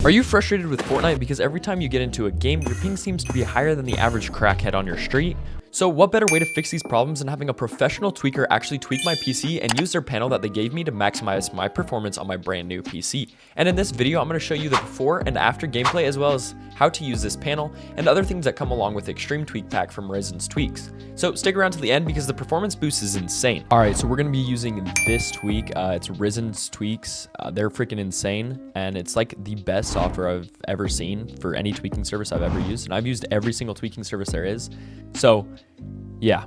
Are you frustrated with Fortnite because every time you get into a game, your ping seems to be higher than the average crackhead on your street? So what better way to fix these problems than having a professional tweaker actually tweak my PC and use their panel that they gave me to maximize my performance on my brand new PC. And in this video, I'm going to show you the before and after gameplay, as well as how to use this panel and other things that come along with Extreme Tweak Pack from Risen's Tweaks. So stick around to the end because the performance boost is insane. All right, so we're going to be using this tweak. It's Risen's Tweaks. They're freaking insane, and it's like the best software I've ever seen for any tweaking service I've ever used. And I've used every single tweaking service there is. So yeah,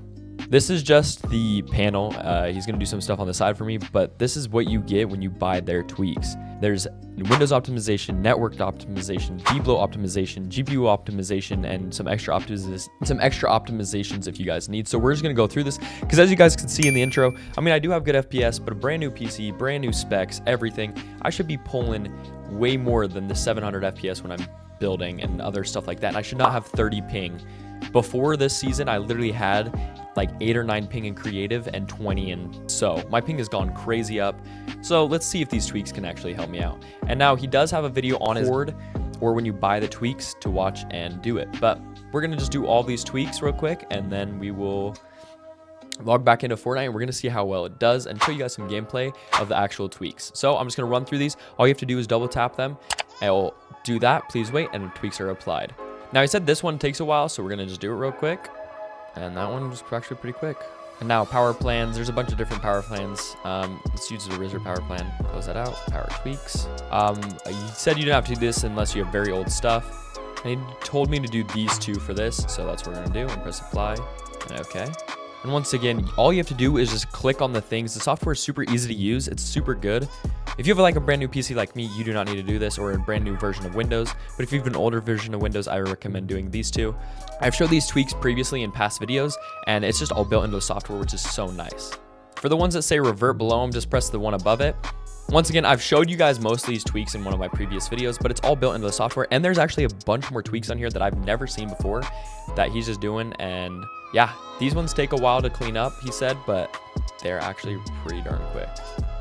this is just the panel. He's going to do some stuff on the side for me, but this is what you get when you buy their tweaks. There's Windows optimization, network optimization, VBlow optimization, GPU optimization, and some extra optimizations if you guys need. So we're just going to go through this because, as you guys can see in the intro, I mean, I do have good FPS, but a brand new PC, brand new specs, everything. I should be pulling way more than the 700 FPS when I'm building and other stuff like that. And I should not have 30 ping. Before this season, I literally had like 8 or 9 ping in creative and 20 in so. My ping has gone crazy up. So let's see if these tweaks can actually help me out. And now he does have a video on his board or when you buy the tweaks to watch and do it. But we're going to just do all these tweaks real quick, and then we will log back into Fortnite and we're going to see how well it does and show you guys some gameplay of the actual tweaks. So I'm just going to run through these. All you have to do is double tap them. I'll do that. Please wait, and the tweaks are applied. Now, I said this one takes a while, so we're going to just do it real quick. And that one was actually pretty quick. And now power plans. There's a bunch of different power plans. Let's use the RZR power plan. Close that out. Power tweaks. You said you didn't have to do this unless you have very old stuff. And he told me to do these two for this, so that's what we're going to do. And press apply. And okay. And once again, all you have to do is just click on the things. The software is super easy to use. It's super good. If you have like a brand new PC like me, you do not need to do this, or a brand new version of Windows. But if you have an older version of Windows, I recommend doing these two. I've showed these tweaks previously in past videos, and it's just all built into the software, which is so nice. For the ones that say revert below them, just press the one above it. Once again, I've showed you guys most of these tweaks in one of my previous videos, but it's all built into the software. And there's actually a bunch more tweaks on here that I've never seen before that he's just doing. And yeah, these ones take a while to clean up, he said, but they're actually pretty darn quick.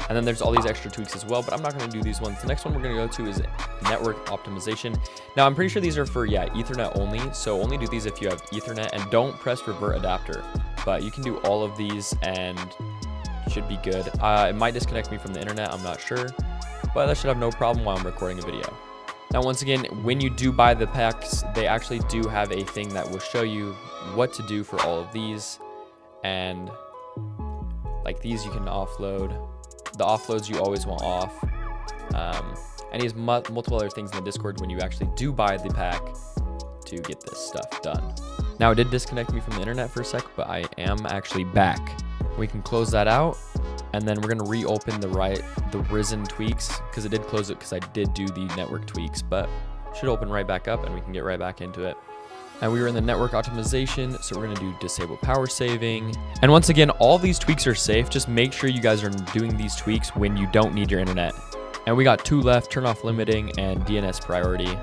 And then there's all these extra tweaks as well, but I'm not going to do these ones. The next one we're going to go to is network optimization. Now, I'm pretty sure these are for, Ethernet only. So only do these if you have Ethernet, and don't press revert adapter. But you can do all of these and should be good. It might disconnect me from the internet, I'm not sure, but that should have no problem while I'm recording a video. Now, once again, when you do buy the packs, they actually do have a thing that will show you what to do for all of these. And like these, you can offload. The offloads you always want off. And he has multiple other things in the Discord when you actually do buy the pack to get this stuff done. Now, it did disconnect me from the internet for a sec, but I am actually back. We can close that out, and then we're going to reopen the Risen tweaks, because it did close it because I did do the network tweaks, but it should open right back up and we can get right back into it. And we were in the network optimization, so we're going to do disable power saving. And once again, all these tweaks are safe. Just make sure you guys are doing these tweaks when you don't need your internet. And we got 2 left: turn off limiting and DNS priority.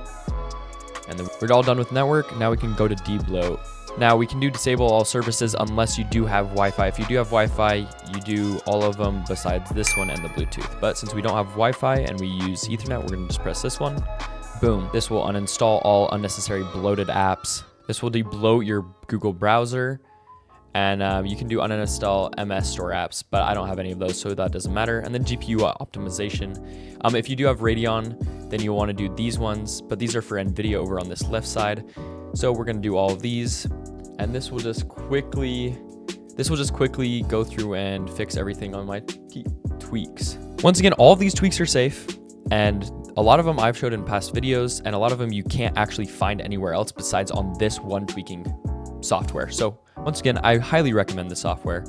And then we're all done with network. Now we can go to debloat. Now we can do disable all services unless you do have Wi-Fi. If you do have Wi-Fi, you do all of them besides this one and the Bluetooth. But since we don't have Wi-Fi and we use Ethernet, we're going to just press this one. Boom. This will uninstall all unnecessary bloated apps. This will debloat your Google browser, and you can do uninstall MS Store apps, but I don't have any of those, so that doesn't matter. And then GPU optimization. If you do have Radeon, then you'll want to do these ones, but these are for NVIDIA over on this left side. So we're going to do all of these, and this will just quickly go through and fix everything on my tweaks. Once again, all of these tweaks are safe, and a lot of them I've showed in past videos, and a lot of them you can't actually find anywhere else besides on this one tweaking software. So once again, I highly recommend this software.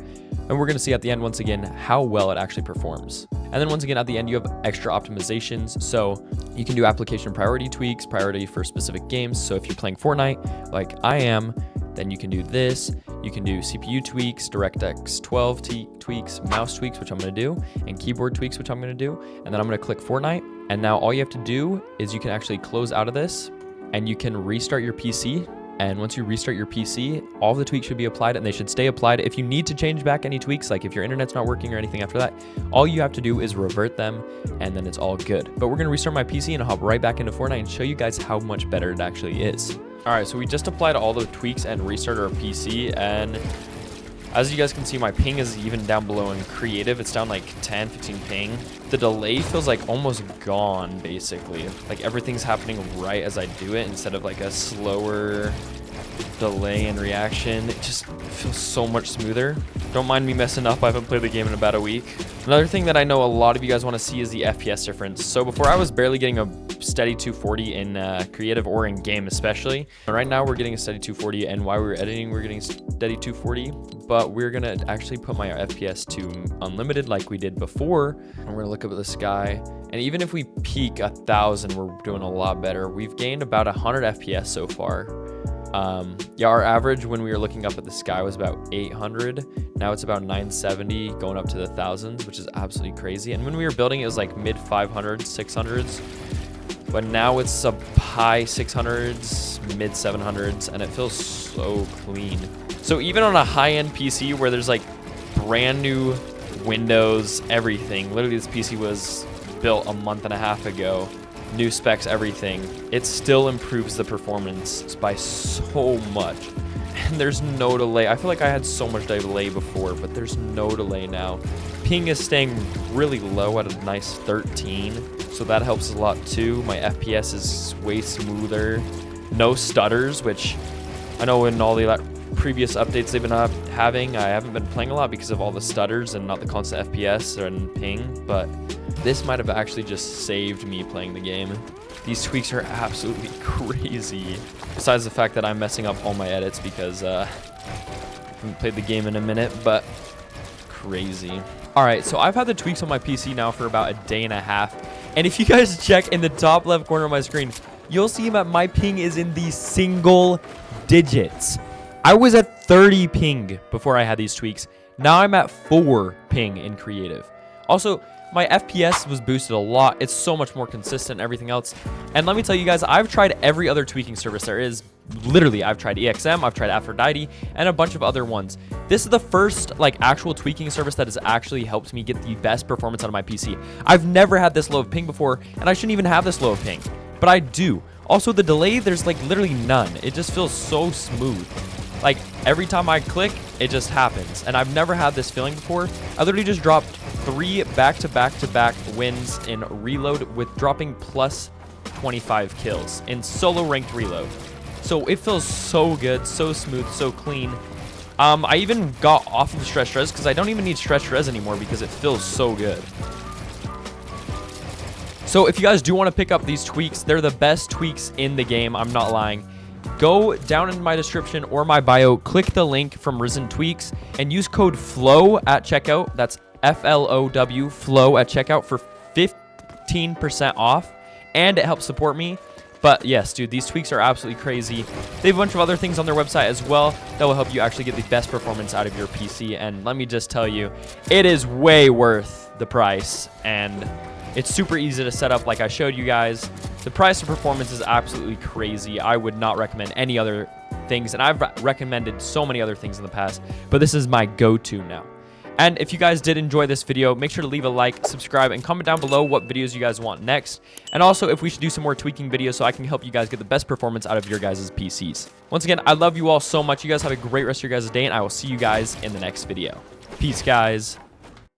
And we're going to see at the end, once again, how well it actually performs. And then once again, at the end, you have extra optimizations. So you can do application priority tweaks, priority for specific games. So if you're playing Fortnite, like I am, then you can do this. You can do CPU tweaks, DirectX 12 tweaks, mouse tweaks, which I'm going to do, and keyboard tweaks, which I'm going to do. And then I'm going to click Fortnite. And now all you have to do is you can actually close out of this, and you can restart your PC And once you restart your PC, all of the tweaks should be applied, and they should stay applied. If you need to change back any tweaks, like if your internet's not working or anything after that, all you have to do is revert them, and then it's all good. But we're gonna restart my PC and hop right back into Fortnite and show you guys how much better it actually is. All right, so we just applied all the tweaks and restarted our PC, and as you guys can see, my ping is even down below in creative. It's down like 10, 15 ping. The delay feels like almost gone, basically. Like everything's happening right as I do it instead of like a slower delay and reaction. It just feels so much smoother. Don't mind me messing up. I haven't played the game in about a week. Another thing that I know a lot of you guys want to see is the FPS difference. So before I was barely getting a steady 240 in creative or in game especially. And right now we're getting a steady 240, and while we were editing we're getting steady 240, but we're gonna actually put my FPS to unlimited like we did before, and we're gonna look up at the sky, and even if we peak 1,000, we're doing a lot better. We've gained about 100 FPS so far. Yeah, our average when we were looking up at the sky was about 800. Now it's about 970, going up to the thousands, which is absolutely crazy. And when we were building, it was like mid 500s, 600s. But now it's a high 600s, mid 700s, and it feels so clean. So even on a high-end PC where there's like brand new Windows, everything, literally this PC was built a month and a half ago, new specs, everything, it still improves the performance by so much. And there's no delay. I feel like I had so much delay before, but there's no delay now. Ping is staying really low at a nice 13, so that helps a lot too. My FPS is way smoother. No stutters, which I know in all the previous updates they've been having, I haven't been playing a lot because of all the stutters and not the constant FPS and ping, but this might have actually just saved me playing the game. These tweaks are absolutely crazy. Besides the fact that I'm messing up all my edits because I haven't played the game in a minute, but crazy. All right, so I've had the tweaks on my PC now for about a day and a half. And if you guys check in the top left corner of my screen, you'll see that my ping is in the single digits. I was at 30 ping before I had these tweaks. Now I'm at 4 ping in creative. Also, my FPS was boosted a lot. It's so much more consistent and everything else. And let me tell you guys, I've tried every other tweaking service there is. Literally, I've tried EXM, I've tried Aphrodite, and a bunch of other ones. This is the first like actual tweaking service that has actually helped me get the best performance out of my PC. I've never had this low of ping before, and I shouldn't even have this low of ping, but I do. Also, the delay, there's like literally none. It just feels so smooth. Like every time I click, it just happens. And I've never had this feeling before. I literally just dropped 3 back-to-back-to-back wins in reload with dropping plus 25 kills in solo ranked reload. So it feels so good, so smooth, so clean. I even got off of stretch res because I don't even need stretch res anymore because it feels so good. So if you guys do want to pick up these tweaks, they're the best tweaks in the game. I'm not lying. Go down in my description or my bio, click the link from Risen Tweaks, and use code FLOW at checkout. That's FLOW, FLOW at checkout for 15% off, and it helps support me. But yes, dude, these tweaks are absolutely crazy. They have a bunch of other things on their website as well that will help you actually get the best performance out of your PC. And let me just tell you, it is way worth the price, and it's super easy to set up like I showed you guys. The price of performance is absolutely crazy. I would not recommend any other things, and I've recommended so many other things in the past, but this is my go-to now. And if you guys did enjoy this video, make sure to leave a like, subscribe, and comment down below what videos you guys want next. And also if we should do some more tweaking videos so I can help you guys get the best performance out of your guys' PCs. Once again, I love you all so much. You guys have a great rest of your guys' day, and I will see you guys in the next video. Peace, guys.